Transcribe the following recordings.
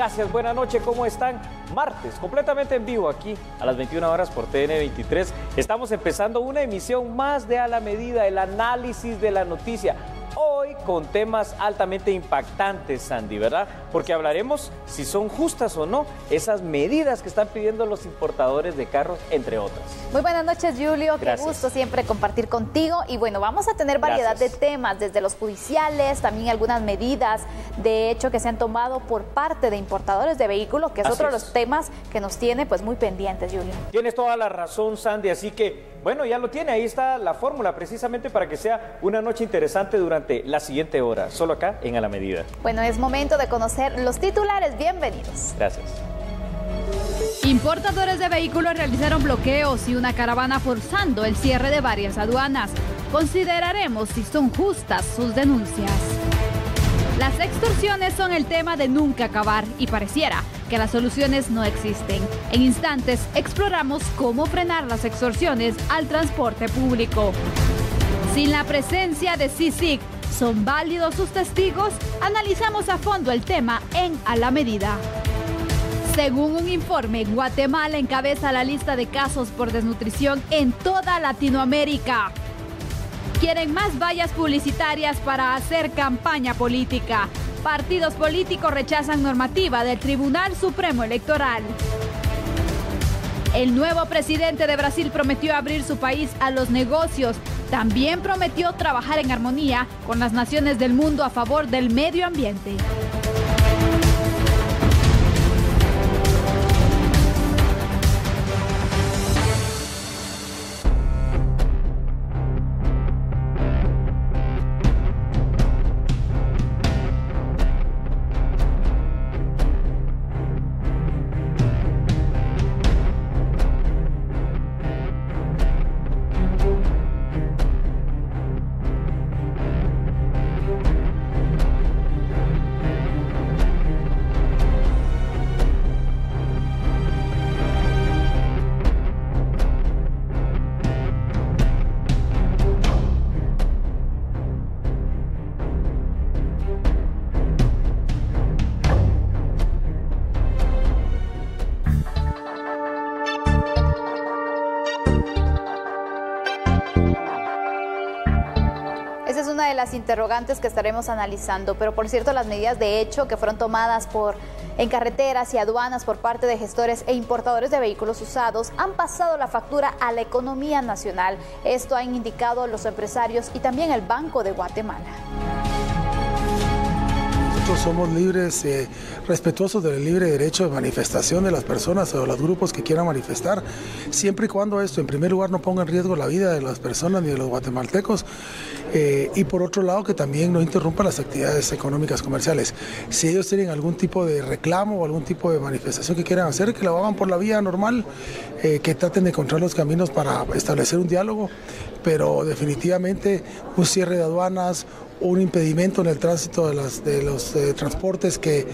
Gracias, buenas noches, ¿cómo están? Martes, completamente en vivo aquí a las 21 horas por TN23. Estamos empezando una emisión más de A la Medida, el análisis de la noticia. Hoy con temas altamente impactantes, Sandy, ¿verdad? Porque hablaremos si son justas o no esas medidas que están pidiendo los importadores de carros, entre otras. Muy buenas noches, Julio. Gracias. Qué gusto siempre compartir contigo. Y bueno, vamos a tener variedad de temas, desde los judiciales, también algunas medidas, de hecho, que se han tomado por parte de importadores de vehículos, que es otro de los temas que nos tiene pues muy pendientes, Julio. Tienes toda la razón, Sandy, así que, bueno, ya lo tiene, ahí está la fórmula precisamente para que sea una noche interesante durante la siguiente hora, solo acá en A la Medida. Bueno, es momento de conocer los titulares. Bienvenidos. Gracias. Importadores de vehículos realizaron bloqueos y una caravana forzando el cierre de varias aduanas. Consideraremos si son justas sus denuncias. Las extorsiones son el tema de nunca acabar y pareciera que las soluciones no existen. En instantes exploramos cómo frenar las extorsiones al transporte público. Sin la presencia de CICIG, ¿son válidos sus testigos? Analizamos a fondo el tema en A la Medida. Según un informe, Guatemala encabeza la lista de casos por desnutrición en toda Latinoamérica. Quieren más vallas publicitarias para hacer campaña política. Partidos políticos rechazan normativa del Tribunal Supremo Electoral. El nuevo presidente de Brasil prometió abrir su país a los negocios. También prometió trabajar en armonía con las naciones del mundo a favor del medio ambiente. Las interrogantes que estaremos analizando, pero por cierto, las medidas de hecho que fueron tomadas en carreteras y aduanas por parte de gestores e importadores de vehículos usados han pasado la factura a la economía nacional. Esto han indicado los empresarios y también el Banco de Guatemala. Nosotros somos libres, respetuosos del libre derecho de manifestación de las personas o de los grupos que quieran manifestar, siempre y cuando esto, en primer lugar, no ponga en riesgo la vida de las personas ni de los guatemaltecos, y por otro lado, que también no interrumpa las actividades económicas comerciales. Si ellos tienen algún tipo de reclamo o algún tipo de manifestación que quieran hacer, que lo hagan por la vía normal, que traten de encontrar los caminos para establecer un diálogo, pero definitivamente un cierre de aduanas, un impedimento en el tránsito de los transportes que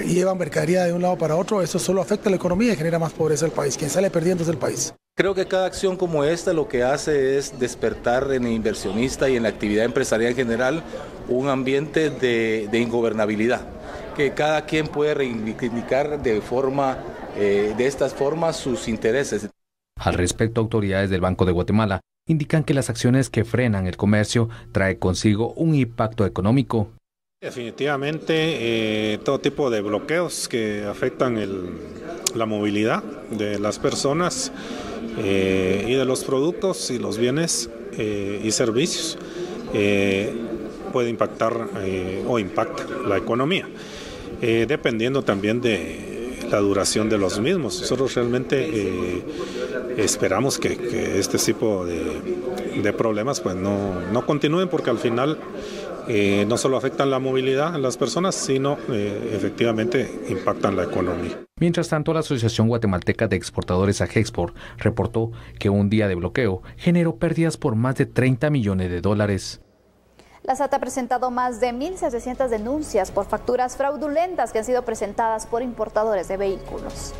llevan mercadería de un lado para otro, eso solo afecta a la economía y genera más pobreza al país. Quien sale perdiendo es el país. Creo que cada acción como esta lo que hace es despertar en el inversionista y en la actividad empresarial en general un ambiente de ingobernabilidad, que cada quien puede reivindicar de estas formas sus intereses. Al respecto, autoridades del Banco de Guatemala indican que las acciones que frenan el comercio trae consigo un impacto económico. Definitivamente todo tipo de bloqueos que afectan la movilidad de las personas y de los productos y los bienes y servicios puede impactar o impacta la economía, dependiendo también de la duración de los mismos. Nosotros realmente esperamos que este tipo de problemas pues no continúen, porque al final no solo afectan la movilidad de las personas, sino efectivamente impactan la economía. Mientras tanto, la Asociación Guatemalteca de Exportadores AGEXPORT reportó que un día de bloqueo generó pérdidas por más de 30 millones de dólares. La SAT ha presentado más de 1.700 denuncias por facturas fraudulentas que han sido presentadas por importadores de vehículos.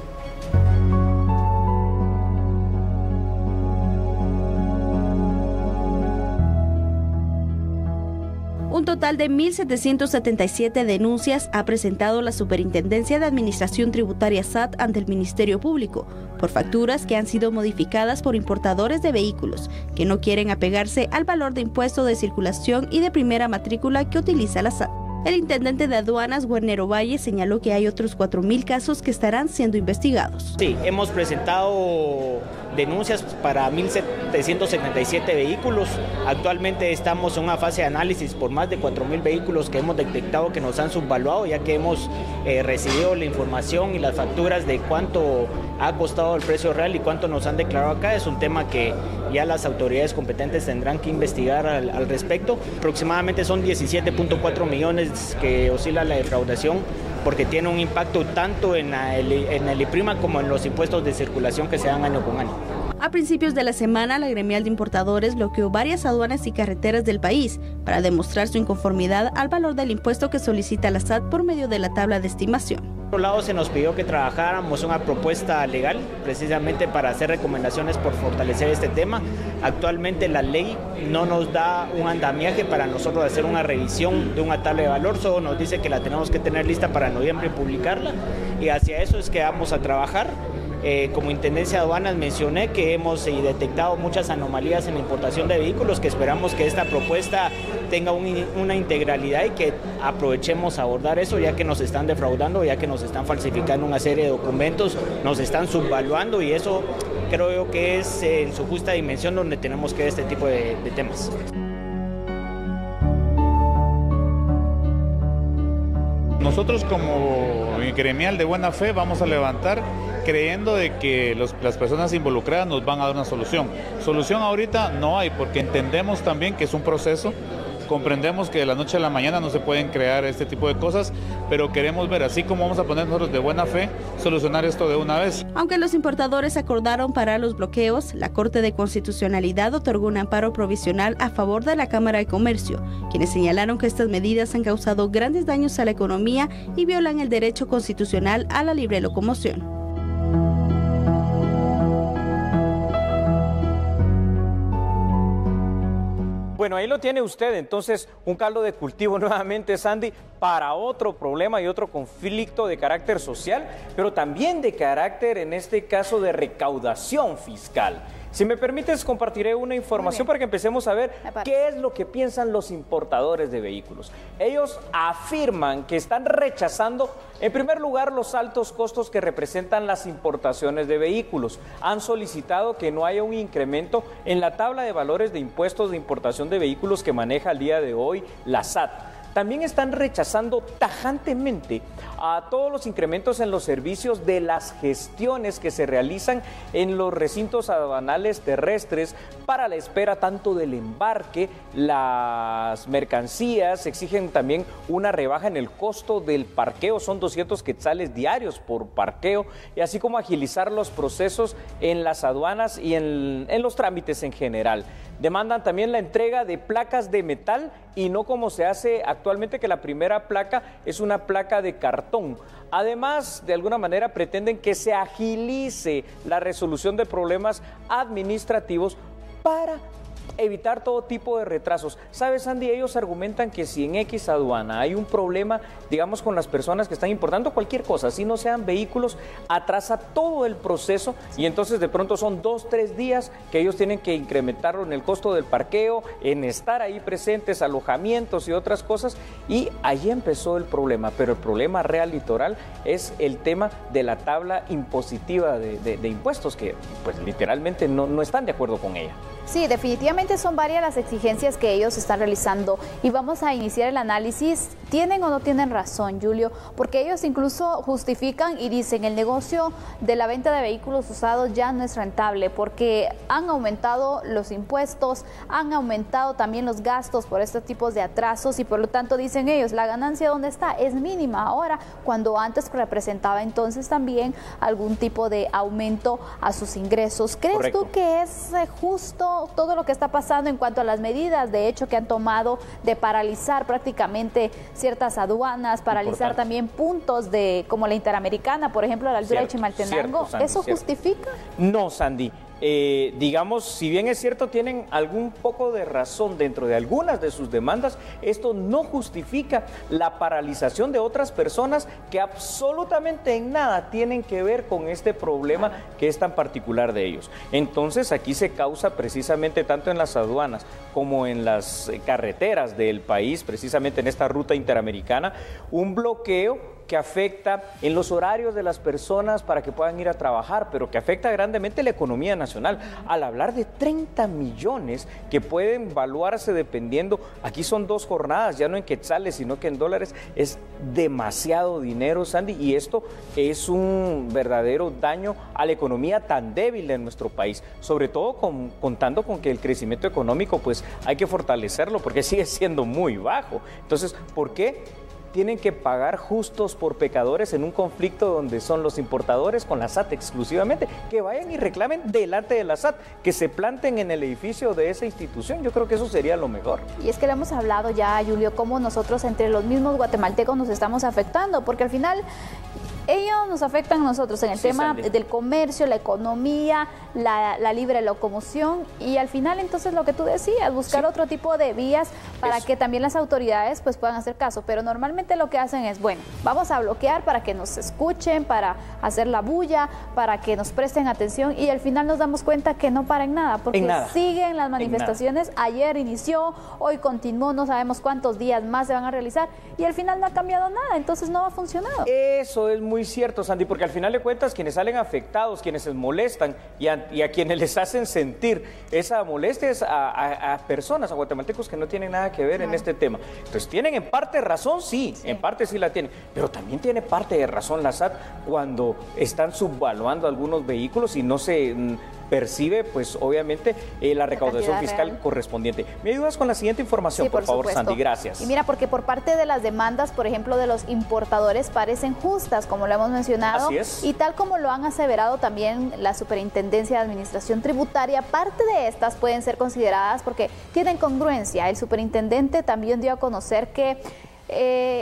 Un total de 1.777 denuncias ha presentado la Superintendencia de Administración Tributaria SAT ante el Ministerio Público por facturas que han sido modificadas por importadores de vehículos que no quieren apegarse al valor de impuesto de circulación y de primera matrícula que utiliza la SAT. El intendente de aduanas, Guarnero Valle, señaló que hay otros 4.000 casos que estarán siendo investigados. Sí, hemos presentado denuncias para 1.777 vehículos. Actualmente estamos en una fase de análisis por más de 4.000 vehículos que hemos detectado que nos han subvaluado, ya que hemos recibido la información y las facturas de cuánto ha costado el precio real y cuánto nos han declarado acá. Es un tema que ya las autoridades competentes tendrán que investigar al respecto. Aproximadamente son 17.4 millones que oscila la defraudación, porque tiene un impacto tanto en el IPRIMA como en los impuestos de circulación que se dan año con año. A principios de la semana, la gremial de importadores bloqueó varias aduanas y carreteras del país para demostrar su inconformidad al valor del impuesto que solicita la SAT por medio de la tabla de estimación. Por otro lado, se nos pidió que trabajáramos una propuesta legal precisamente para hacer recomendaciones por fortalecer este tema. Actualmente la ley no nos da un andamiaje para nosotros hacer una revisión de una tabla de valor, solo nos dice que la tenemos que tener lista para noviembre y publicarla, y hacia eso es que vamos a trabajar. Como Intendencia de Aduanas mencioné que hemos detectado muchas anomalías en la importación de vehículos, que esperamos que esta propuesta tenga una integralidad y que aprovechemos a abordar eso, ya que nos están defraudando, ya que nos están falsificando una serie de documentos, nos están subvaluando, y eso creo yo que es en su justa dimensión donde tenemos que ver este tipo de temas. Nosotros como gremial de buena fe vamos a levantar creyendo de que las personas involucradas nos van a dar una solución. Solución ahorita no hay, porque entendemos también que es un proceso, comprendemos que de la noche a la mañana no se pueden crear este tipo de cosas, pero queremos ver, así como vamos a poner nosotros de buena fe, solucionar esto de una vez. Aunque los importadores acordaron parar los bloqueos, la Corte de Constitucionalidad otorgó un amparo provisional a favor de la Cámara de Comercio, quienes señalaron que estas medidas han causado grandes daños a la economía y violan el derecho constitucional a la libre locomoción. Bueno, ahí lo tiene usted, entonces un caldo de cultivo nuevamente, Sandy, para otro problema y otro conflicto de carácter social, pero también de carácter, en este caso, de recaudación fiscal. Si me permites, compartiré una información para que empecemos a ver qué es lo que piensan los importadores de vehículos. Ellos afirman que están rechazando, en primer lugar, los altos costos que representan las importaciones de vehículos. Han solicitado que no haya un incremento en la tabla de valores de impuestos de importación de vehículos que maneja al día de hoy la SAT. También están rechazando tajantemente a todos los incrementos en los servicios de las gestiones que se realizan en los recintos aduanales terrestres para la espera tanto del embarque, las mercancías. Exigen también una rebaja en el costo del parqueo, son 200 quetzales diarios por parqueo, y así como agilizar los procesos en las aduanas y en los trámites en general. Demandan también la entrega de placas de metal y no como se hace actualmente, que la primera placa es una placa de cartón. Además, de alguna manera pretenden que se agilice la resolución de problemas administrativos para evitar todo tipo de retrasos. ¿Sabes, Andy? Ellos argumentan que si en X aduana hay un problema, digamos, con las personas que están importando cualquier cosa, si no sean vehículos, atrasa todo el proceso, y entonces de pronto son 2-3 días que ellos tienen que incrementarlo en el costo del parqueo, en estar ahí presentes, alojamientos y otras cosas, y ahí empezó el problema. Pero el problema real litoral es el tema de la tabla impositiva de impuestos, que pues literalmente no están de acuerdo con ella. Sí, definitivamente son varias las exigencias que ellos están realizando, y vamos a iniciar el análisis. ¿Tienen o no tienen razón, Julio? Porque ellos incluso justifican y dicen el negocio de la venta de vehículos usados ya no es rentable porque han aumentado los impuestos, han aumentado también los gastos por estos tipos de atrasos, y por lo tanto dicen ellos, la ganancia ¿dónde está? Es mínima ahora, cuando antes representaba entonces también algún tipo de aumento a sus ingresos. ¿Crees Correcto. tú que es justo todo lo que está pasando en cuanto a las medidas de hecho que han tomado de paralizar prácticamente ciertas aduanas, paralizar también puntos de como la Interamericana, por ejemplo, a la altura de Chimaltenango? Sandy, ¿Eso justifica? No, Sandy. digamos, si bien es cierto, tienen algún poco de razón dentro de algunas de sus demandas, esto no justifica la paralización de otras personas que absolutamente en nada tienen que ver con este problema que es tan particular de ellos. Entonces, aquí se causa precisamente tanto en las aduanas como en las carreteras del país, precisamente en esta ruta interamericana, un bloqueo que afecta en los horarios de las personas para que puedan ir a trabajar, pero que afecta grandemente la economía nacional. Al hablar de 30 millones que pueden valuarse dependiendo, aquí son 2 jornadas, ya no en quetzales, sino que en dólares, es demasiado dinero, Sandy, y esto es un verdadero daño a la economía tan débil de nuestro país, sobre todo contando con que el crecimiento económico, pues hay que fortalecerlo porque sigue siendo muy bajo. Entonces, ¿por qué tienen que pagar justos por pecadores en un conflicto donde son los importadores con la SAT exclusivamente? Que vayan y reclamen delante de la SAT, que se planten en el edificio de esa institución. Yo creo que eso sería lo mejor. Y es que le hemos hablado ya, Julio, cómo nosotros entre los mismos guatemaltecos nos estamos afectando, porque al final ellos nos afectan a nosotros en el tema del comercio, la economía, la libre locomoción, y al final entonces lo que tú decías, buscar otro tipo de vías para que también las autoridades pues puedan hacer caso. Pero normalmente lo que hacen es, bueno, vamos a bloquear para que nos escuchen, para hacer la bulla, para que nos presten atención, y al final nos damos cuenta que no para en nada, porque siguen las manifestaciones. Ayer inició, hoy continuó, no sabemos cuántos días más se van a realizar, y al final no ha cambiado nada, entonces no ha funcionado. Eso es muy cierto, Sandy, porque al final de cuentas quienes salen afectados, quienes se molestan y a quienes les hacen sentir esa molestia es a personas, a guatemaltecos que no tienen nada que ver en este tema. Entonces, ¿tienen en parte razón? Sí, en parte sí la tienen, pero también tiene parte de razón la SAT cuando están subvaluando algunos vehículos y no se percibe, pues obviamente, la recaudación fiscal real correspondiente. ¿Me ayudas con la siguiente información, por favor, supuesto, Sandy? Gracias. Y mira, porque por parte de las demandas, por ejemplo, de los importadores, parecen justas, como lo hemos mencionado. Así es. Y tal como lo han aseverado también la Superintendencia de Administración Tributaria, parte de estas pueden ser consideradas porque tienen congruencia. El superintendente también dio a conocer que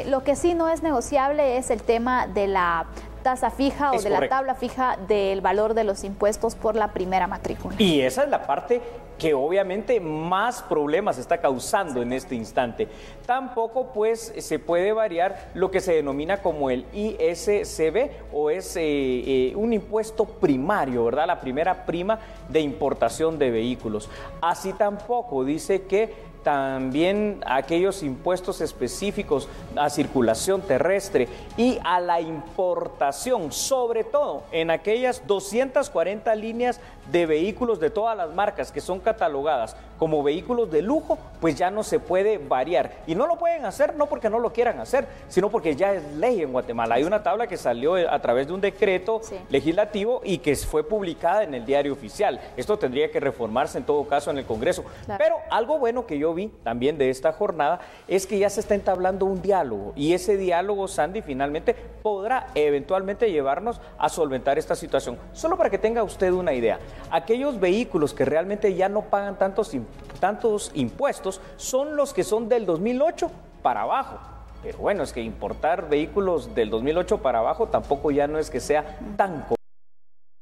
lo que sí no es negociable es el tema de la tasa fija o de la tabla fija del valor de los impuestos por la primera matrícula. Y esa es la parte que obviamente más problemas está causando en este instante. Tampoco pues se puede variar lo que se denomina como el ISCB, o es un impuesto primario, ¿verdad? La primera prima de importación de vehículos. Así tampoco dice que también aquellos impuestos específicos a circulación terrestre y a la importación, sobre todo en aquellas 240 líneas de vehículos de todas las marcas que son catalogadas como vehículos de lujo, pues ya no se puede variar. Y no lo pueden hacer no porque no lo quieran hacer, sino porque ya es ley en Guatemala. Hay una tabla que salió a través de un decreto legislativo y que fue publicada en el Diario Oficial. Esto tendría que reformarse en todo caso en el Congreso. Pero algo bueno que yo vi también de esta jornada es que ya se está entablando un diálogo, y ese diálogo, Sandy, finalmente podrá eventualmente llevarnos a solventar esta situación. Solo para que tenga usted una idea, aquellos vehículos que realmente ya no pagan tantos impuestos son los que son del 2008 para abajo. Pero bueno, es que importar vehículos del 2008 para abajo tampoco ya no es que sea tan común.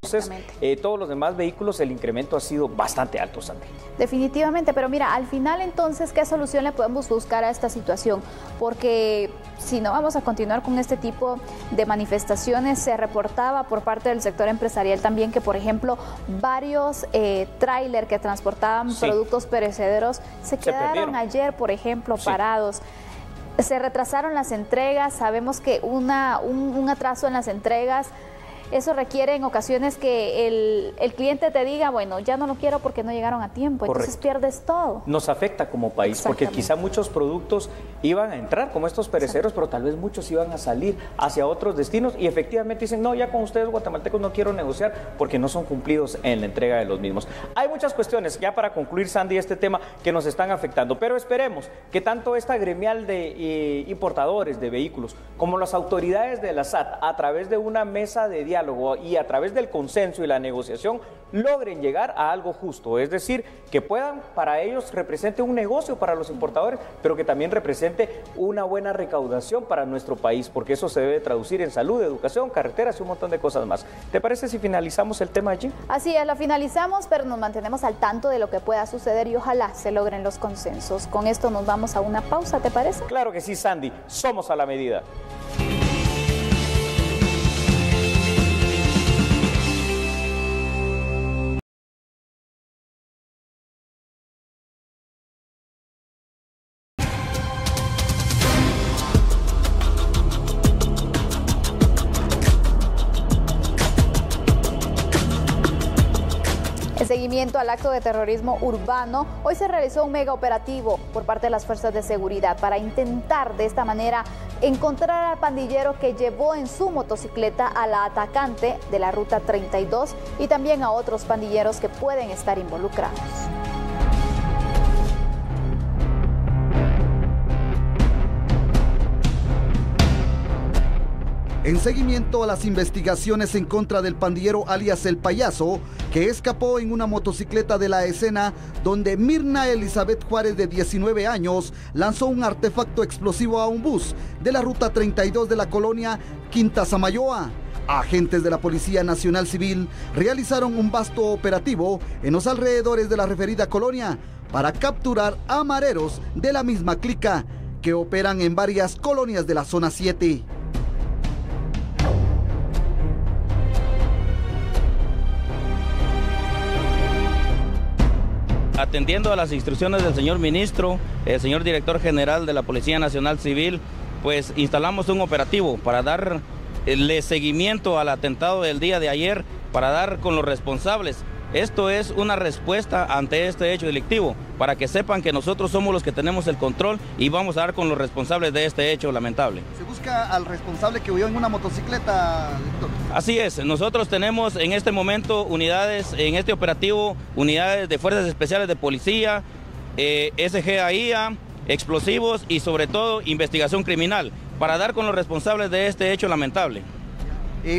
Entonces, todos los demás vehículos, el incremento ha sido bastante alto, Sandy. Definitivamente, pero mira, al final entonces, ¿qué solución le podemos buscar a esta situación? Porque si no vamos a continuar con este tipo de manifestaciones, se reportaba por parte del sector empresarial también que, por ejemplo, varios tráiler que transportaban productos perecederos se quedaron ayer, por ejemplo, parados. Se retrasaron las entregas, sabemos que un atraso en las entregas, eso requiere en ocasiones que el cliente te diga, bueno, ya no lo quiero porque no llegaron a tiempo. Entonces pierdes todo. Nos afecta como país, porque quizá muchos productos iban a entrar como estos perecederos, pero tal vez muchos iban a salir hacia otros destinos y efectivamente dicen, no, ya con ustedes guatemaltecos no quiero negociar porque no son cumplidos en la entrega de los mismos. Hay muchas cuestiones, ya para concluir, Sandy, este tema que nos están afectando, pero esperemos que tanto esta gremial de importadores de vehículos como las autoridades de la SAT, a través de una mesa de diálogo, diálogo y a través del consenso y la negociación logren llegar a algo justo, es decir, que puedan para ellos represente un negocio para los importadores, pero que también represente una buena recaudación para nuestro país, porque eso se debe traducir en salud, educación, carreteras y un montón de cosas más. ¿Te parece si finalizamos el tema allí? Así es, lo finalizamos, pero nos mantenemos al tanto de lo que pueda suceder y ojalá se logren los consensos. Con esto nos vamos a una pausa, ¿te parece? Claro que sí, Sandy, somos a la medida. En seguimiento al acto de terrorismo urbano, hoy se realizó un mega operativo por parte de las fuerzas de seguridad para intentar de esta manera encontrar al pandillero que llevó en su motocicleta a la atacante de la ruta 32 y también a otros pandilleros que pueden estar involucrados. En seguimiento a las investigaciones en contra del pandillero alias El Payaso, que escapó en una motocicleta de la escena, donde Mirna Elizabeth Juárez, de 19 años, lanzó un artefacto explosivo a un bus de la ruta 32 de la colonia Quinta Samayoa. Agentes de la Policía Nacional Civil realizaron un vasto operativo en los alrededores de la referida colonia para capturar a mareros de la misma clica, que operan en varias colonias de la zona 7. Atendiendo a las instrucciones del señor ministro, el señor director general de la Policía Nacional Civil, pues instalamos un operativo para darle seguimiento al atentado del día de ayer, para dar con los responsables. Esto es una respuesta ante este hecho delictivo, para que sepan que nosotros somos los que tenemos el control y vamos a dar con los responsables de este hecho lamentable. ¿Se busca al responsable que huyó en una motocicleta, Víctor? Así es, nosotros tenemos en este momento unidades, en este operativo, unidades de Fuerzas Especiales de Policía, SGAIA, explosivos y sobre todo investigación criminal, para dar con los responsables de este hecho lamentable.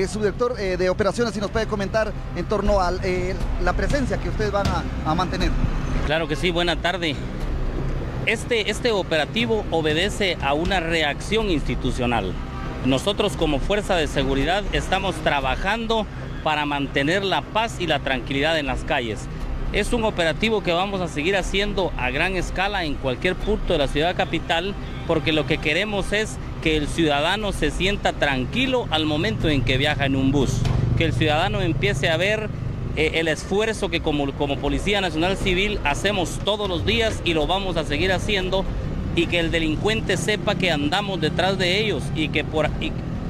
Subdirector de operaciones, si nos puede comentar en torno a la presencia que ustedes van a mantener. Claro que sí, buena tarde. Este operativo obedece a una reacción institucional. Nosotros como Fuerza de Seguridad estamos trabajando para mantener la paz y la tranquilidad en las calles. Es un operativo que vamos a seguir haciendo a gran escala en cualquier punto de la ciudad capital, porque lo que queremos es que el ciudadano se sienta tranquilo al momento en que viaja en un bus, que el ciudadano empiece a ver el esfuerzo que como Policía Nacional Civil hacemos todos los días y lo vamos a seguir haciendo, y que el delincuente sepa que andamos detrás de ellos y que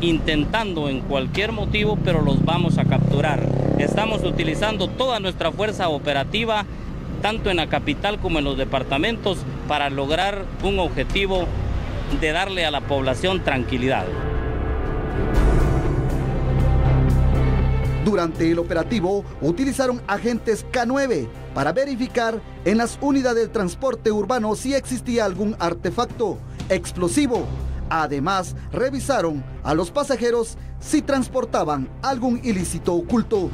intentando en cualquier motivo, pero los vamos a capturar. Estamos utilizando toda nuestra fuerza operativa, tanto en la capital como en los departamentos, para lograr un objetivo de darle a la población tranquilidad. Durante el operativo utilizaron agentes K9 para verificar en las unidades de transporte urbano si existía algún artefacto explosivo. Además, revisaron a los pasajeros si transportaban algún ilícito oculto.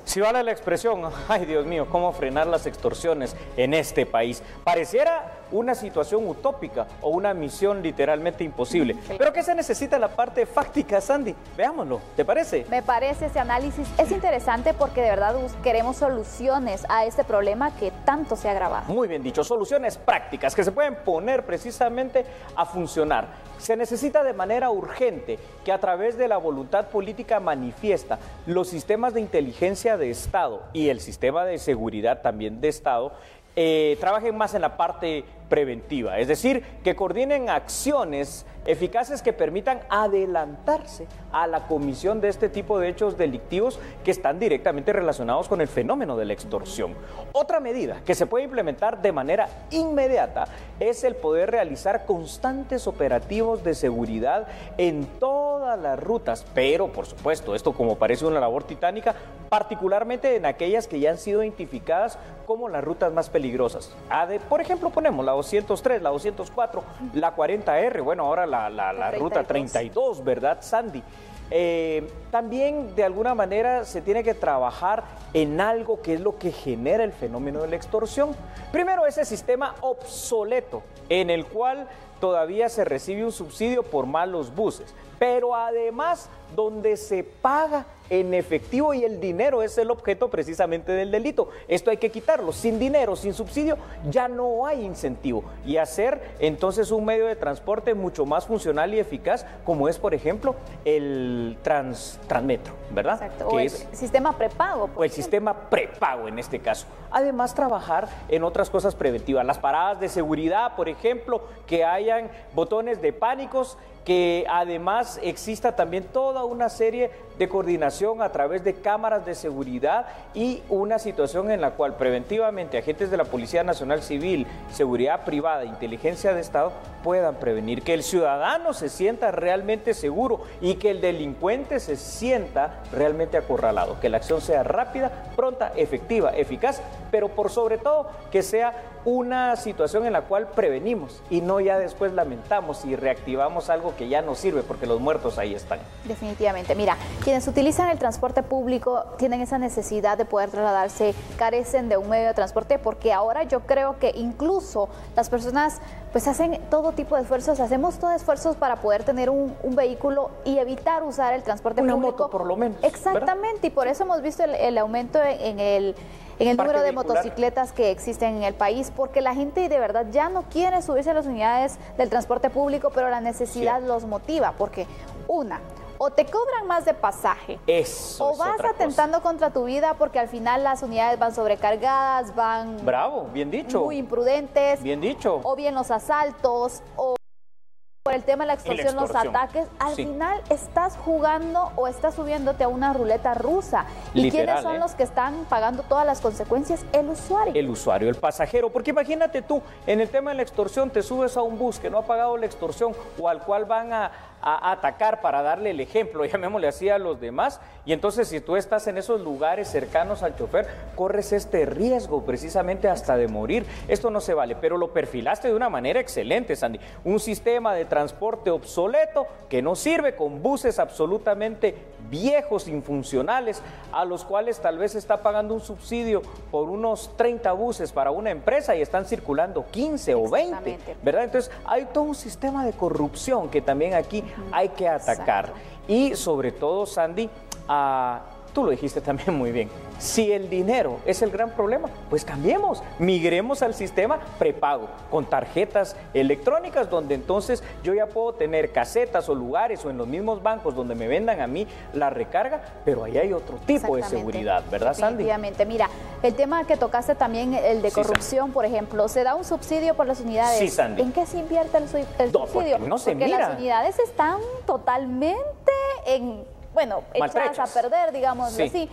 Si vale la expresión, ay Dios mío, cómo frenar las extorsiones en este país. Pareciera una situación utópica o una misión literalmente imposible. ¿Pero qué se necesita en la parte fáctica, Sandy? Veámoslo, ¿te parece? Me parece, ese análisis es interesante porque de verdad queremos soluciones a este problema que tanto se ha agravado. Muy bien dicho, soluciones prácticas que se pueden poner precisamente a funcionar. Se necesita de manera urgente que a través de la voluntad política manifiesta los sistemas de inteligencia de Estado y el sistema de seguridad también de Estado trabajen más en la parte preventiva, es decir, que coordinen acciones eficaces que permitan adelantarse a la comisión de este tipo de hechos delictivos que están directamente relacionados con el fenómeno de la extorsión. Otra medida que se puede implementar de manera inmediata es el poder realizar constantes operativos de seguridad en todas las rutas, pero por supuesto, esto como parece una labor titánica, particularmente en aquellas que ya han sido identificadas como las rutas más peligrosas. Por ejemplo, ponemos la 203, la 204, la 40R, bueno, ahora la ruta 32, ¿verdad, Sandy? También de alguna manera se tiene que trabajar en algo que es lo que genera el fenómeno de la extorsión. Primero, ese sistema obsoleto en el cual todavía se recibe un subsidio por malos buses, pero además donde se paga en efectivo y el dinero es el objeto precisamente del delito. Esto hay que quitarlo. Sin dinero, sin subsidio, ya no hay incentivo. Y hacer entonces un medio de transporte mucho más funcional y eficaz, como es, por ejemplo, el Transmetro, ¿verdad? Exacto. O el sistema prepago. O el sistema prepago en este caso. Además, trabajar en otras cosas preventivas. Las paradas de seguridad, por ejemplo, que hayan botones de pánicos, que además exista también toda una serie de coordinación a través de cámaras de seguridad y una situación en la cual preventivamente agentes de la Policía Nacional Civil, Seguridad Privada, Inteligencia de Estado puedan prevenir, que el ciudadano se sienta realmente seguro y que el delincuente se sienta realmente acorralado, que la acción sea rápida, pronta, efectiva, eficaz, pero por sobre todo que sea una situación en la cual prevenimos y no ya después lamentamos y reactivamos algo que ya no sirve porque los muertos ahí están. Definitivamente. Mira, quienes utilizan el transporte público tienen esa necesidad de poder trasladarse, carecen de un medio de transporte porque ahora yo creo que incluso las personas pues hacen todo tipo de esfuerzos, hacemos todos esfuerzos para poder tener un vehículo y evitar usar el transporte público. Una moto por lo menos. Exactamente, ¿verdad? Y por eso hemos visto el aumento en el número de motocicletas que existen en el país, porque la gente de verdad ya no quiere subirse a las unidades del transporte público, pero la necesidad los motiva, porque o te cobran más de pasaje, o vas atentando contra tu vida porque al final las unidades van sobrecargadas, van... Bravo, bien dicho. Muy imprudentes. Bien dicho. O bien los asaltos, o por el tema de la extorsión, los ataques, al final estás jugando o estás subiéndote a una ruleta rusa. ¿Y literal, quiénes son los que están pagando todas las consecuencias? El usuario. El usuario, el pasajero. Porque imagínate tú, en el tema de la extorsión, te subes a un bus que no ha pagado la extorsión o al cual van a atacar para darle el ejemplo, llamémosle así a los demás, y entonces si tú estás en esos lugares cercanos al chofer, corres este riesgo precisamente hasta de morir. Esto no se vale, pero lo perfilaste de una manera excelente, Sandy. Un sistema de transporte obsoleto que no sirve, con buses absolutamente viejos, infuncionales, a los cuales tal vez está pagando un subsidio por unos 30 buses para una empresa y están circulando 15 o 20, ¿verdad? Entonces hay todo un sistema de corrupción que también aquí hay que atacar. Exacto. Y sobre todo, Sandy, tú lo dijiste también muy bien, si el dinero es el gran problema, pues cambiemos, migremos al sistema prepago, con tarjetas electrónicas, donde entonces yo ya puedo tener casetas o lugares o en los mismos bancos donde me vendan a mí la recarga, pero ahí hay otro tipo de seguridad, ¿verdad, Sandy? Definitivamente. Mira, el tema que tocaste también, el de corrupción, por ejemplo, se da un subsidio por las unidades. Sí, Sandy. ¿En qué se invierte el subsidio? No se porque mira. Las unidades están totalmente echadas a perder, digamos así.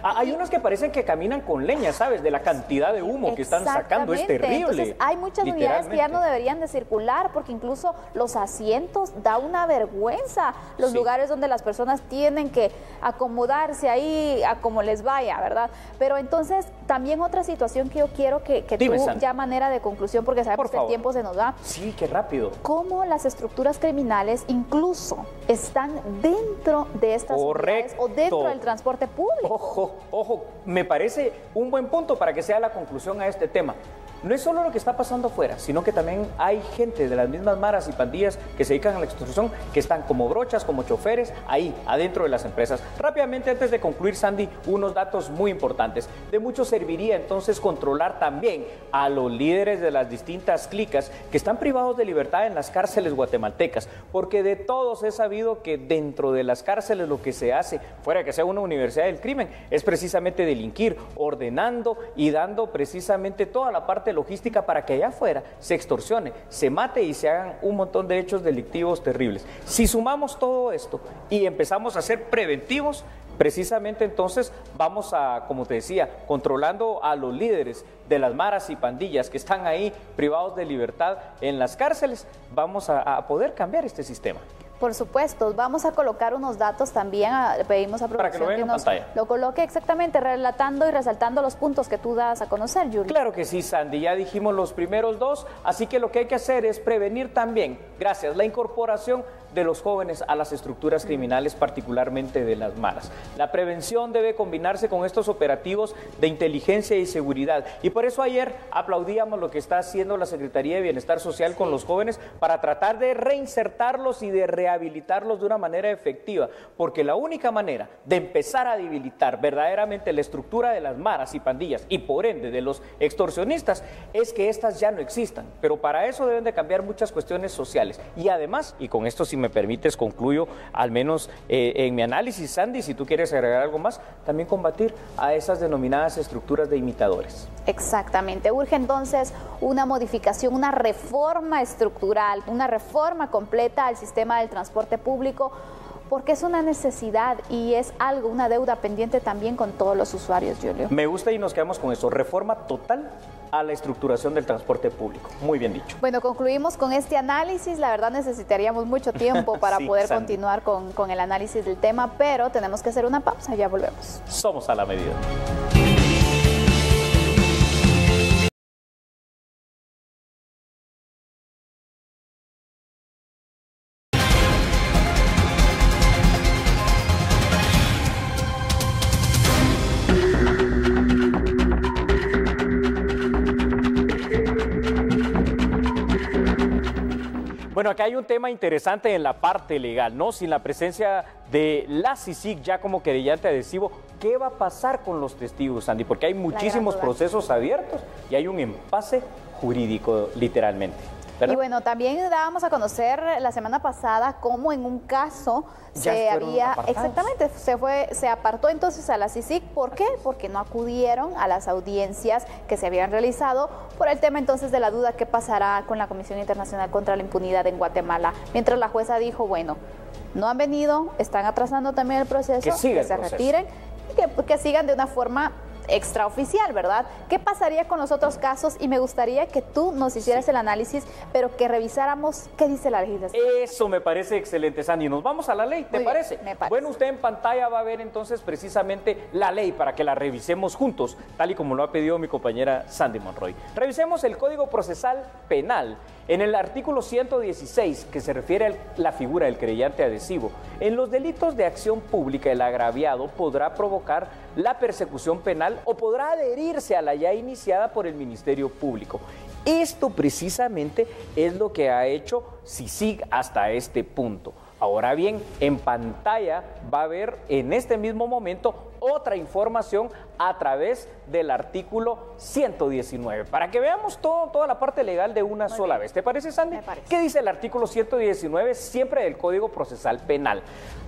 Hay unos que parecen que caminan con leña, ¿sabes? De la cantidad de humo que están sacando, es terrible. Entonces, hay muchas unidades que ya no deberían de circular porque incluso los asientos da una vergüenza. Los lugares donde las personas tienen que acomodarse ahí a como les vaya, ¿verdad? Pero entonces, también otra situación que yo quiero que Dime, tú, Sandy, ya manera de conclusión, porque sabemos que el tiempo se nos da. Sí, qué rápido. Cómo las estructuras criminales incluso están dentro de estas unidades o dentro del transporte público. Ojo, me parece un buen punto para que sea la conclusión a este tema. No es solo lo que está pasando afuera, sino que también hay gente de las mismas maras y pandillas que se dedican a la extorsión, que están como brochas, como choferes, ahí, adentro de las empresas. Rápidamente, antes de concluir, Sandy, unos datos muy importantes. De mucho serviría entonces controlar también a los líderes de las distintas clicas que están privados de libertad en las cárceles guatemaltecas, porque de todos he sabido que dentro de las cárceles lo que se hace, fuera que sea una universidad del crimen, es precisamente delinquir, ordenando y dando precisamente toda la parte logística para que allá afuera se extorsione, se mate y se hagan un montón de hechos delictivos terribles. Si sumamos todo esto y empezamos a ser preventivos, precisamente entonces vamos a, como te decía, controlando a los líderes de las maras y pandillas que están ahí privados de libertad en las cárceles, vamos a poder cambiar este sistema. Por supuesto, vamos a colocar unos datos también, pedimos a producción para que lo vean en pantalla. Lo coloque exactamente, relatando y resaltando los puntos que tú das a conocer, Julio. Claro que sí, Sandy, ya dijimos los primeros dos, así que lo que hay que hacer es prevenir también, gracias, la incorporación de los jóvenes a las estructuras criminales, particularmente de las maras. La prevención debe combinarse con estos operativos de inteligencia y seguridad, y por eso ayer aplaudíamos lo que está haciendo la Secretaría de Bienestar Social con los jóvenes para tratar de reinsertarlos y de rehabilitarlos de una manera efectiva, porque la única manera de empezar a debilitar verdaderamente la estructura de las maras y pandillas y por ende de los extorsionistas es que éstas ya no existan, pero para eso deben de cambiar muchas cuestiones sociales y además, y con esto si me permites concluyo al menos en mi análisis, Sandy, si tú quieres agregar algo más, también combatir a esas denominadas estructuras de imitadores. Exactamente, urge entonces una modificación, una reforma estructural, una reforma completa al sistema del transporte público, porque es una necesidad y es algo, una deuda pendiente también con todos los usuarios, Julio. Me gusta y nos quedamos con eso, reforma total a la estructuración del transporte público. Muy bien dicho. Bueno, concluimos con este análisis. La verdad necesitaríamos mucho tiempo para poder Sandy, continuar con el análisis del tema, pero tenemos que hacer una pausa, ya volvemos. Somos a la medida. Bueno, acá hay un tema interesante en la parte legal, ¿no? Sin la presencia de la CICIG ya como querellante adhesivo, ¿qué va a pasar con los testigos, Andy? Porque hay muchísimos procesos abiertos y hay un impasse jurídico, literalmente, ¿verdad? Y bueno, también dábamos a conocer la semana pasada cómo en un caso se había, exactamente, se apartó entonces a la CICIG. ¿Por qué? Porque no acudieron a las audiencias que se habían realizado por el tema entonces de la duda qué pasará con la Comisión Internacional contra la Impunidad en Guatemala. Mientras la jueza dijo, bueno, no han venido, están atrasando también el proceso, que se retiren y que sigan de una forma extraoficial, ¿verdad? ¿Qué pasaría con los otros casos? Y me gustaría que tú nos hicieras el análisis, pero que revisáramos qué dice la legislación. Eso me parece excelente, Sandy. Nos vamos a la ley, ¿te parece? Me parece. Bueno, usted en pantalla va a ver entonces precisamente la ley para que la revisemos juntos, tal y como lo ha pedido mi compañera Sandy Monroy. Revisemos el Código Procesal Penal. En el artículo 116, que se refiere a la figura del querellante adhesivo, en los delitos de acción pública el agraviado podrá provocar la persecución penal o podrá adherirse a la ya iniciada por el Ministerio Público. Esto precisamente es lo que ha hecho CICIG hasta este punto. Ahora bien, en pantalla va a ver en este mismo momento otra información a través del artículo 119, para que veamos toda la parte legal de una sola vez. ¿Te parece, Sandy? Me parece. ¿Qué dice el artículo 119, siempre del Código Procesal Penal?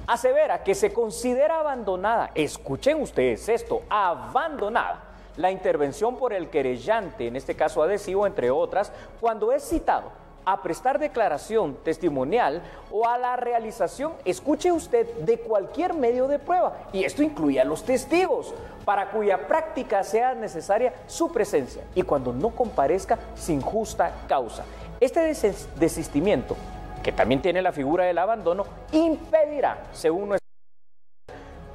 Asevera que se considera abandonada, escuchen ustedes esto, abandonada, la intervención por el querellante, en este caso adhesivo, entre otras, cuando es citado a prestar declaración testimonial o a la realización, escuche usted, de cualquier medio de prueba, y esto incluye a los testigos, para cuya práctica sea necesaria su presencia y cuando no comparezca sin justa causa. Este desistimiento, que también tiene la figura del abandono, impedirá, según nuestra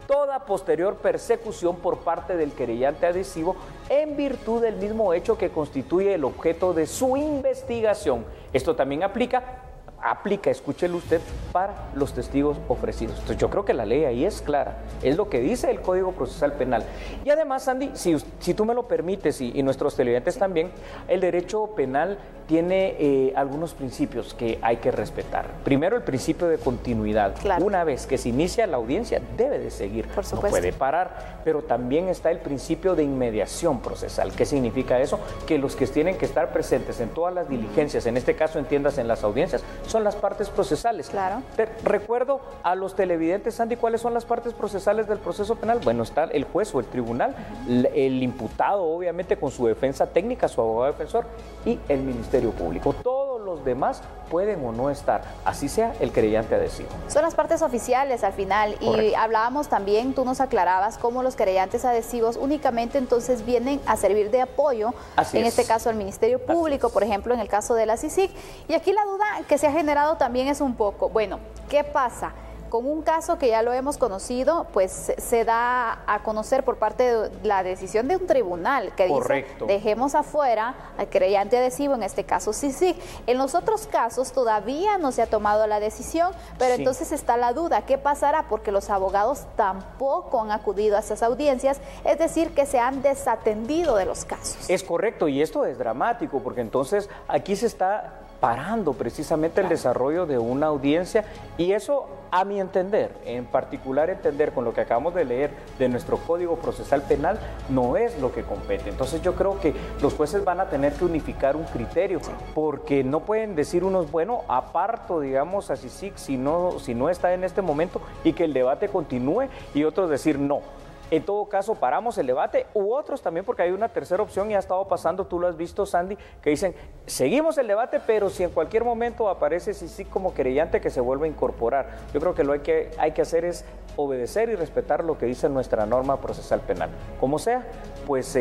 toda posterior persecución por parte del querellante adhesivo en virtud del mismo hecho que constituye el objeto de su investigación. Esto también aplica, escúchelo usted, para los testigos ofrecidos. Entonces yo creo que la ley ahí es clara, es lo que dice el Código Procesal Penal. Y además, Sandy, si tú me lo permites y nuestros televidentes también, el derecho penal tiene algunos principios que hay que respetar. Primero, el principio de continuidad. Claro. Una vez que se inicia la audiencia, debe de seguir, por supuesto, no puede parar, pero también está el principio de inmediación procesal. ¿Qué significa eso? Que los que tienen que estar presentes en todas las diligencias, en este caso entiendas en las audiencias, son las partes procesales. Claro. Te recuerdo a los televidentes, Sandy, ¿cuáles son las partes procesales del proceso penal? Bueno, está el juez o el tribunal, el imputado, obviamente, con su defensa técnica, su abogado defensor, y el Ministerio Público. Todos los demás pueden o no estar, así sea el querellante adhesivo. Son las partes oficiales al final. Correcto. Y hablábamos también, tú nos aclarabas cómo los querellantes adhesivos únicamente entonces vienen a servir de apoyo, este caso al Ministerio Público, por ejemplo, en el caso de la CICIG. Y aquí la duda que se ha generado también es un poco, bueno, ¿qué pasa? Con un caso que ya lo hemos conocido, pues se da a conocer por parte de la decisión de un tribunal que dice, dejemos afuera al querellante adhesivo, en este caso CICIG. En los otros casos todavía no se ha tomado la decisión, pero entonces está la duda, ¿qué pasará? Porque los abogados tampoco han acudido a esas audiencias, es decir, que se han desatendido de los casos. Es correcto, y esto es dramático, porque entonces aquí se está parando precisamente el desarrollo de una audiencia, y eso, a mi entender, en particular entender con lo que acabamos de leer de nuestro Código Procesal Penal, no es lo que compete. Entonces yo creo que los jueces van a tener que unificar un criterio, porque no pueden decir unos, bueno, aparto, digamos, a CICIG si no está en este momento y que el debate continúe, y otros decir no. En todo caso, paramos el debate, u otros también, porque hay una tercera opción y ha estado pasando, tú lo has visto, Sandy, que dicen, seguimos el debate, pero si en cualquier momento aparece CICIG como querellante, que se vuelva a incorporar. Yo creo que lo que hay que hacer es obedecer y respetar lo que dice nuestra norma procesal penal. Como sea, pues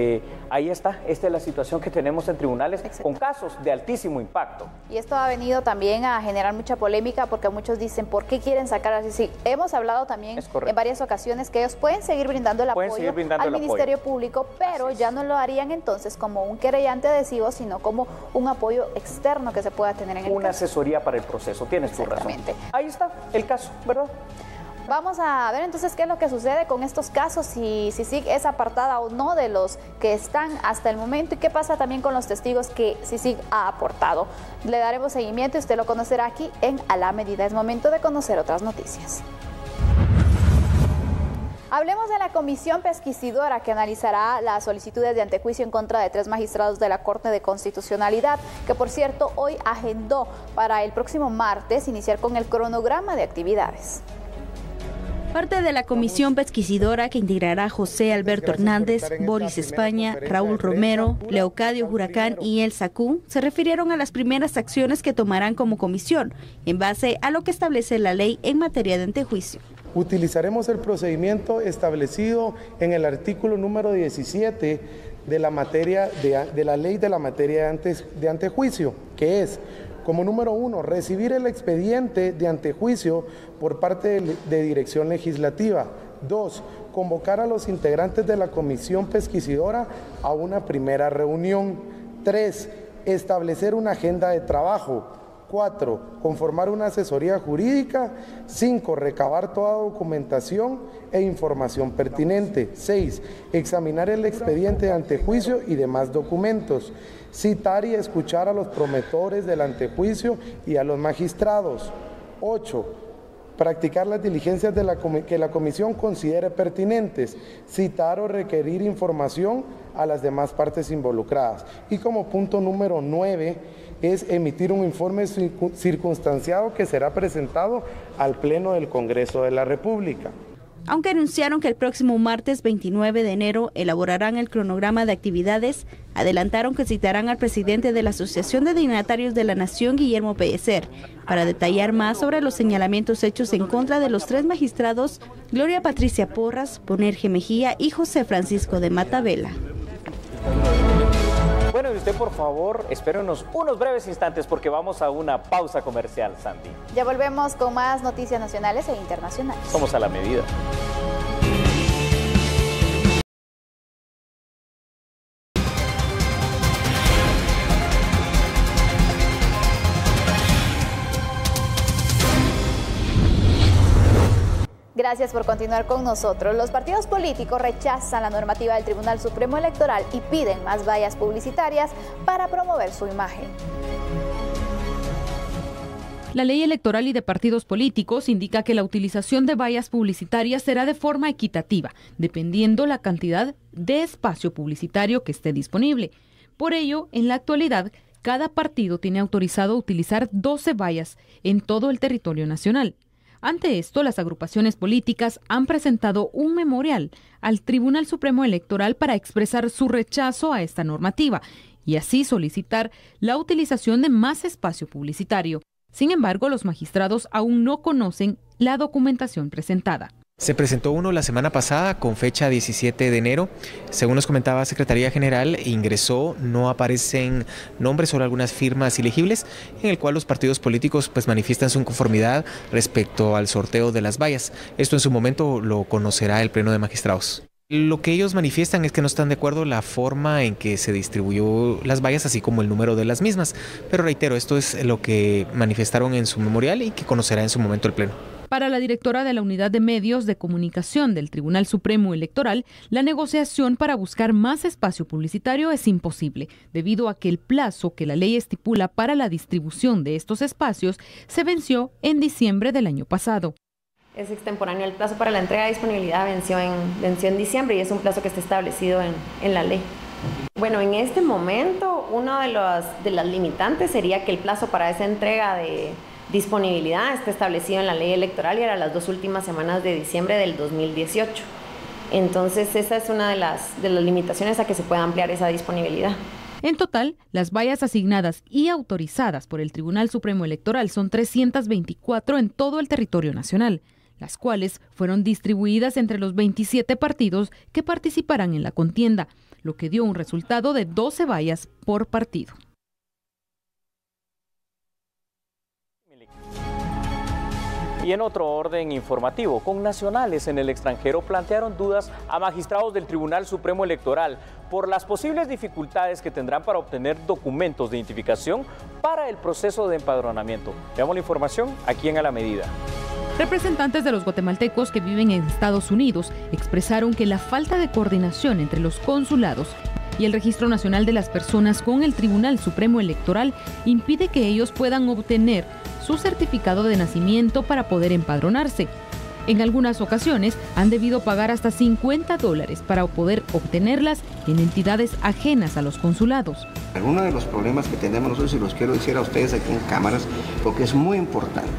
ahí está, esta es la situación que tenemos en tribunales con casos de altísimo impacto. Y esto ha venido también a generar mucha polémica, porque muchos dicen, ¿por qué quieren sacar a CICIG? Hemos hablado también en varias ocasiones que ellos pueden seguir brindando el apoyo al Ministerio Público, pero ya no lo harían entonces como un querellante adhesivo, sino como un apoyo externo que se pueda tener en el caso. Una asesoría para el proceso, tienes tu razón. Ahí está el caso, ¿verdad? Vamos a ver entonces qué es lo que sucede con estos casos, si CICIG es apartada o no de los que están hasta el momento, y qué pasa también con los testigos que CICIG ha aportado. Le daremos seguimiento y usted lo conocerá aquí en A la Medida. Es momento de conocer otras noticias. Hablemos de la comisión pesquisidora que analizará las solicitudes de antejuicio en contra de 3 magistrados de la Corte de Constitucionalidad, que por cierto hoy agendó para el próximo martes iniciar con el cronograma de actividades. Parte de la comisión pesquisidora, que integrará José Alberto Hernández, Boris España, Raúl Romero, Leocadio Huracán y El Sacú, se refirieron a las primeras acciones que tomarán como comisión, en base a lo que establece la ley en materia de antejuicio. Utilizaremos el procedimiento establecido en el artículo número 17 de la materia de la ley de la materia de antejuicio, que es, como número 1, recibir el expediente de antejuicio por parte de dirección legislativa. 2, convocar a los integrantes de la comisión pesquisidora a una primera reunión. 3, establecer una agenda de trabajo. 4, conformar una asesoría jurídica. 5, recabar toda documentación e información pertinente. 6, examinar el expediente de antejuicio y demás documentos. Citar y escuchar a los promotores del antejuicio y a los magistrados. 8, practicar las diligencias que la comisión considere pertinentes. Citar o requerir información a las demás partes involucradas. Y como punto número 9, es emitir un informe circunstanciado que será presentado al Pleno del Congreso de la República. Aunque anunciaron que el próximo martes 29 de enero elaborarán el cronograma de actividades, adelantaron que citarán al presidente de la Asociación de Dignatarios de la Nación, Guillermo Pellecer, para detallar más sobre los señalamientos hechos en contra de los 3 magistrados, Gloria Patricia Porras, Bonerge Mejía y José Francisco de Matavela. Bueno, y usted por favor, espérenos unos breves instantes porque vamos a una pausa comercial, Sandy. Ya volvemos con más noticias nacionales e internacionales. Somos A la Medida. Gracias por continuar con nosotros. Los partidos políticos rechazan la normativa del Tribunal Supremo Electoral y piden más vallas publicitarias para promover su imagen. La ley electoral y de partidos políticos indica que la utilización de vallas publicitarias será de forma equitativa, dependiendo la cantidad de espacio publicitario que esté disponible. Por ello, en la actualidad, cada partido tiene autorizado utilizar 12 vallas en todo el territorio nacional. Ante esto, las agrupaciones políticas han presentado un memorial al Tribunal Supremo Electoral para expresar su rechazo a esta normativa y así solicitar la utilización de más espacio publicitario. Sin embargo, los magistrados aún no conocen la documentación presentada. Se presentó uno la semana pasada con fecha 17 de enero. Según nos comentaba Secretaría General, ingresó, no aparecen nombres, solo algunas firmas ilegibles, en el cual los partidos políticos manifiestan su inconformidad respecto al sorteo de las vallas. Esto en su momento lo conocerá el Pleno de Magistrados. Lo que ellos manifiestan es que no están de acuerdo la forma en que se distribuyó las vallas, así como el número de las mismas. Pero reitero, esto es lo que manifestaron en su memorial y que conocerá en su momento el Pleno. Para la directora de la Unidad de Medios de Comunicación del Tribunal Supremo Electoral, la negociación para buscar más espacio publicitario es imposible, debido a que el plazo que la ley estipula para la distribución de estos espacios se venció en diciembre del año pasado. Es extemporáneo, el plazo para la entrega de disponibilidad venció en diciembre y es un plazo que está establecido en la ley. Bueno, en este momento, uno de las limitantes sería que el plazo para esa entrega de disponibilidad está establecido en la ley electoral y era las 2 últimas semanas de diciembre del 2018. Entonces, esa es una de las limitaciones a que se pueda ampliar esa disponibilidad. En total, las vallas asignadas y autorizadas por el Tribunal Supremo Electoral son 324 en todo el territorio nacional, las cuales fueron distribuidas entre los 27 partidos que participarán en la contienda, lo que dio un resultado de 12 vallas por partido. Y en otro orden informativo, connacionales en el extranjero plantearon dudas a magistrados del Tribunal Supremo Electoral por las posibles dificultades que tendrán para obtener documentos de identificación para el proceso de empadronamiento. Veamos la información aquí en A la Medida. Representantes de los guatemaltecos que viven en Estados Unidos expresaron que la falta de coordinación entre los consulados y el Registro Nacional de las Personas con el Tribunal Supremo Electoral impide que ellos puedan obtener su certificado de nacimiento para poder empadronarse. En algunas ocasiones han debido pagar hasta $50 para poder obtenerlas en entidades ajenas a los consulados. Uno de los problemas que tenemos nosotros, y los quiero decir a ustedes aquí en cámaras, porque es muy importante,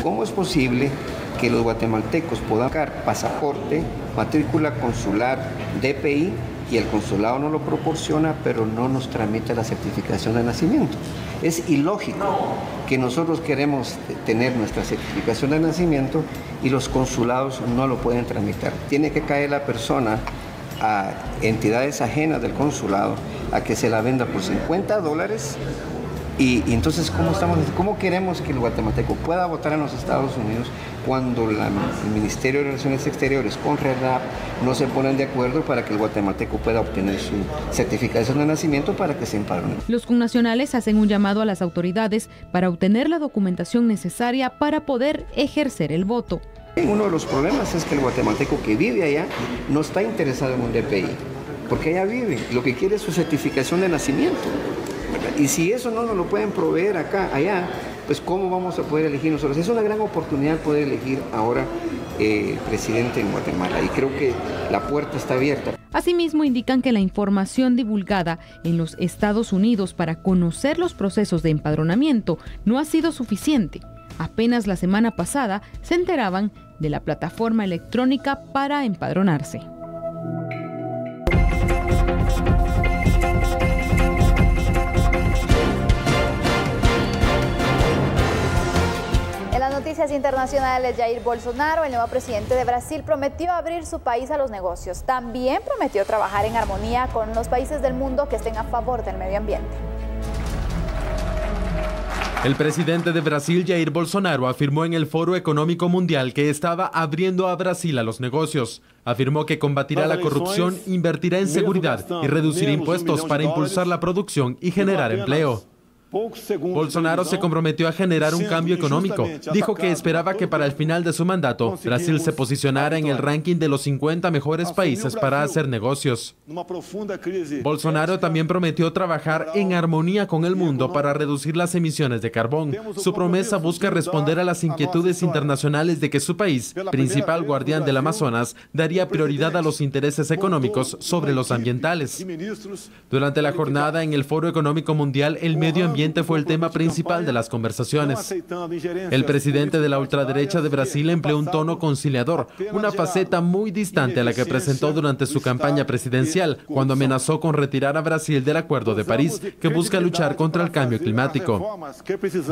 ¿cómo es posible que los guatemaltecos puedan sacar pasaporte, matrícula consular, DPI, y el consulado no lo proporciona, pero no nos tramita la certificación de nacimiento? Es ilógico que nosotros queremos tener nuestra certificación de nacimiento y los consulados no lo pueden tramitar. Tiene que caer la persona a entidades ajenas del consulado a que se la venda por $50 y entonces ¿cómo queremos que el guatemalteco pueda votar en los Estados Unidos cuando el Ministerio de Relaciones Exteriores con RENAP no se ponen de acuerdo para que el guatemalteco pueda obtener su certificación de nacimiento para que se empadrone? Los connacionales hacen un llamado a las autoridades para obtener la documentación necesaria para poder ejercer el voto. Uno de los problemas es que el guatemalteco que vive allá no está interesado en un DPI, porque allá vive, lo que quiere es su certificación de nacimiento. Y si eso no nos lo pueden proveer allá, pues ¿cómo vamos a poder elegir nosotros? Es una gran oportunidad poder elegir ahora presidente en Guatemala y creo que la puerta está abierta. Asimismo, indican que la información divulgada en los Estados Unidos para conocer los procesos de empadronamiento no ha sido suficiente. Apenas la semana pasada se enteraban de la plataforma electrónica para empadronarse. Noticias internacionales. Jair Bolsonaro, el nuevo presidente de Brasil, prometió abrir su país a los negocios. También prometió trabajar en armonía con los países del mundo que estén a favor del medio ambiente. El presidente de Brasil, Jair Bolsonaro, afirmó en el Foro Económico Mundial que estaba abriendo a Brasil a los negocios. Afirmó que combatirá la corrupción, invertirá en seguridad y reducirá impuestos para impulsar la producción y generar empleo. Bolsonaro se comprometió a generar un cambio económico. Dijo que esperaba que para el final de su mandato, Brasil se posicionara en el ranking de los 50 mejores países para hacer negocios. Bolsonaro también prometió trabajar en armonía con el mundo para reducir las emisiones de carbón. Su promesa busca responder a las inquietudes internacionales de que su país, principal guardián del Amazonas, daría prioridad a los intereses económicos sobre los ambientales. Durante la jornada en el Foro Económico Mundial, el medio ambiente ambiente fue el tema principal de las conversaciones. El presidente de la ultraderecha de Brasil empleó un tono conciliador, una faceta muy distante a la que presentó durante su campaña presidencial, cuando amenazó con retirar a Brasil del Acuerdo de París, que busca luchar contra el cambio climático.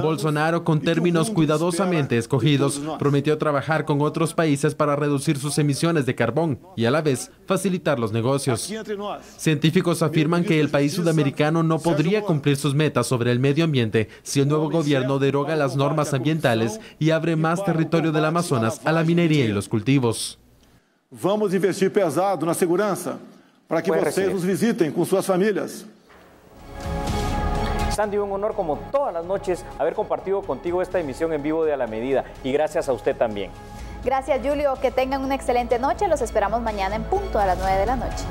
Bolsonaro, con términos cuidadosamente escogidos, prometió trabajar con otros países para reducir sus emisiones de carbón y a la vez facilitar los negocios. Científicos afirman que el país sudamericano no podría cumplir sus metas sobre el medio ambiente si el nuevo gobierno deroga las normas ambientales y abre más territorio del Amazonas a la minería y los cultivos. Vamos investir pesado na segurança para que vocês nos visitem con sus familias. Sandy, un honor como todas las noches haber compartido contigo esta emisión en vivo de A la Medida, y gracias a usted también. Gracias, Julio. Que tengan una excelente noche. Los esperamos mañana en punto a las 9 de la noche.